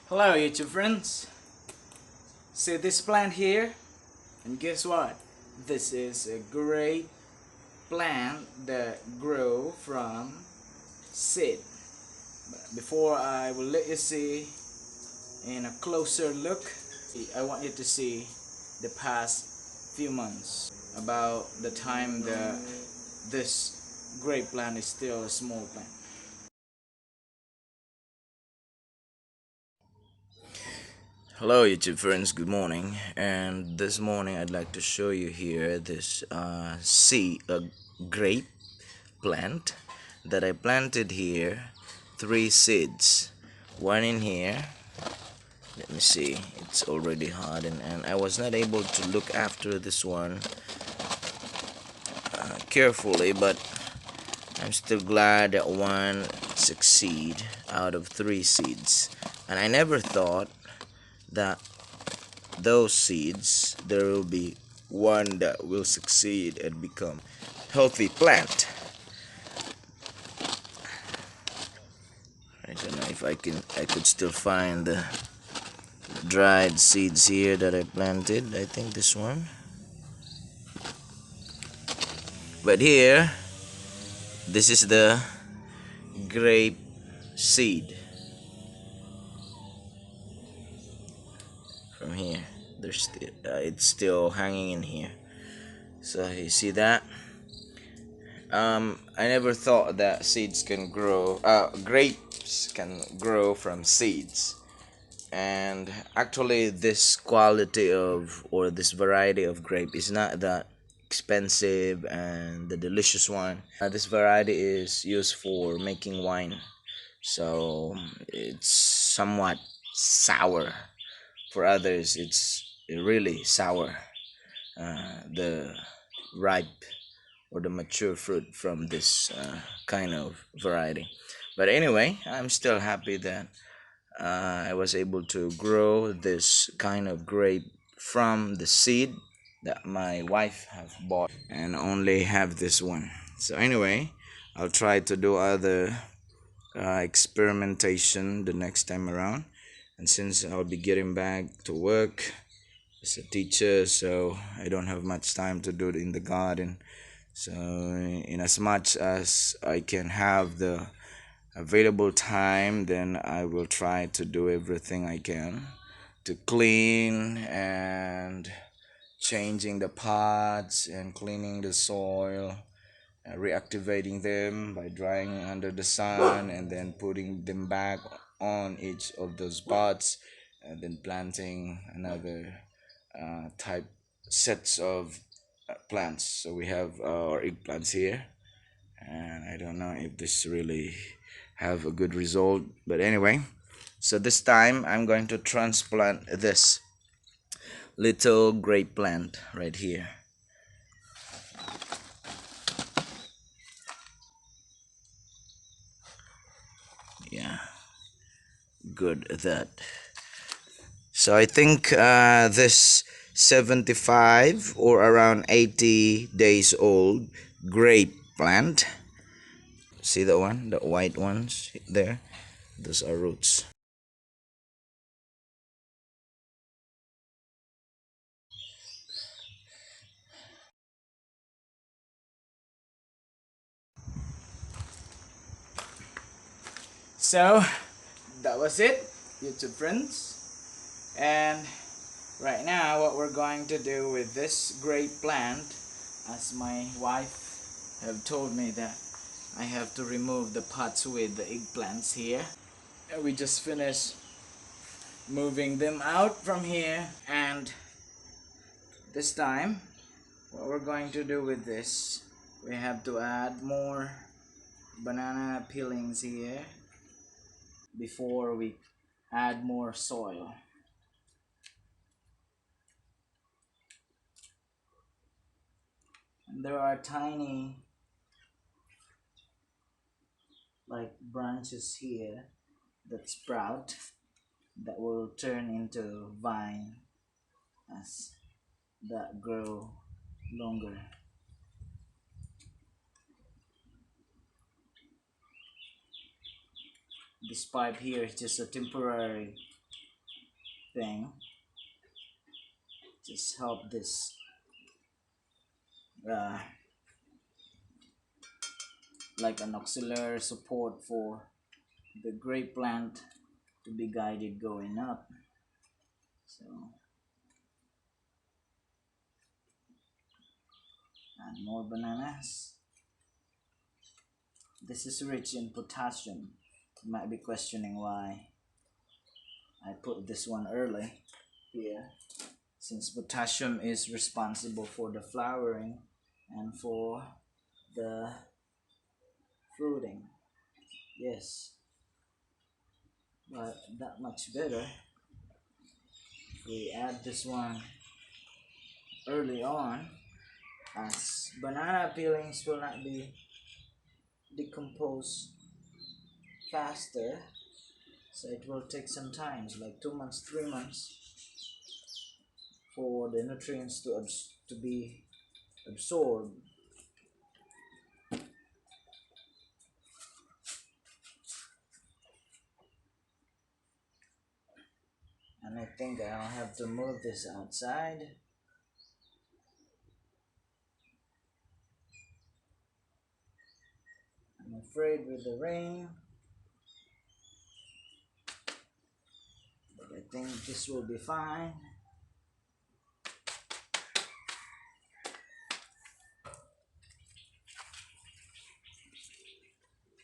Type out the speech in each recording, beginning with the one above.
Hello YouTube friends, see this plant here, and guess what? This is a great plant that grow from seed. But before I will let you see in a closer look, I want you to see the past few months about the time that this grape plant is still a small plant. Hello YouTube friends, good morning. And this morning I'd like to show you here this grape plant that I planted here. 3 seeds, one in here. Let me see, it's already hardened and I was not able to look after this one carefully, but I'm still glad that one succeed out of 3 seeds. And I never thought that those seeds there will be one that will succeed and become healthy plant. I don't know if I could still find the dried seeds here that I planted. I think this one, but here this is the grape seed. From here there's still it's still hanging in here, so you see that. I never thought that seeds can grow, grapes can grow from seeds. And actually this quality of, or this variety of grape is not that expensive and the delicious one. This variety is used for making wine, so it's somewhat sour. For others it's really sour, the ripe or the mature fruit from this kind of variety. But anyway, I'm still happy that I was able to grow this kind of grape from the seed that my wife have bought, and only have this one. So anyway, I'll try to do other experimentation the next time around. And since I'll be getting back to work as a teacher, so I don't have much time to do it in the garden. So in as much as I can have the available time, then I will try to do everything I can to clean and changing the pots and cleaning the soil, reactivating them by drying under the sun and then putting them back on each of those pots, and then planting another type sets of plants. So we have our eggplants here, and I don't know if this really have a good result, but anyway, so this time I'm going to transplant this little grape plant right here. Yeah, good at that. So I think this 75 or around 80 days old grape plant, see the one, the white ones there, those are roots. So that was it, YouTube friends. And right now what we're going to do with this grape plant, as my wife have told me that I have to remove the pots with the eggplants here. And we just finished moving them out from here, and this time what we're going to do with this, we have to add more banana peelings here before we add more soil. And there are tiny like branches here that sprout, that will turn into vine as that grow longer. This pipe here is just a temporary thing. Just help this uh, like an auxiliary support for the grape plant to be guided going up. So add more bananas. This is rich in potassium. You might be questioning why I put this one early here, since potassium is responsible for the flowering and for the fruiting. Yes, but that much better if we add this one early on, as banana peelings will not be decomposed faster, so it will take some time, like 2 months, 3 months, for the nutrients to be absorbed. And I think I'll have to move this outside. I'm afraid with the rain, but I think this will be fine.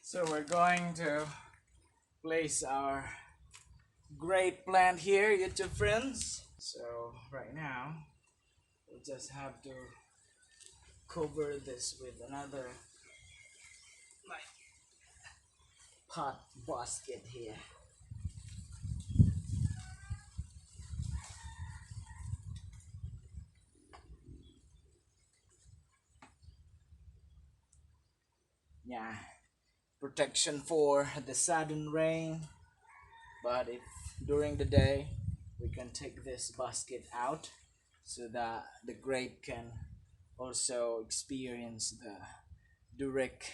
So we're going to place our grape plant here, YouTube friends. So right now, we just have to cover this with another like pot basket here. Yeah, protection for the sudden rain, but if during the day we can take this basket out so that the grape can also experience the direct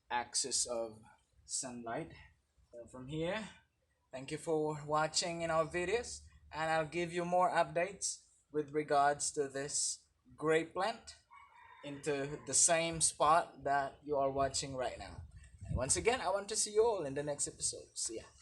access of sunlight. So from here, thank you for watching in our videos, and I'll give you more updates with regards to this grape plant into the same spot that you are watching right now. And once again, I want to see you all in the next episode. See ya.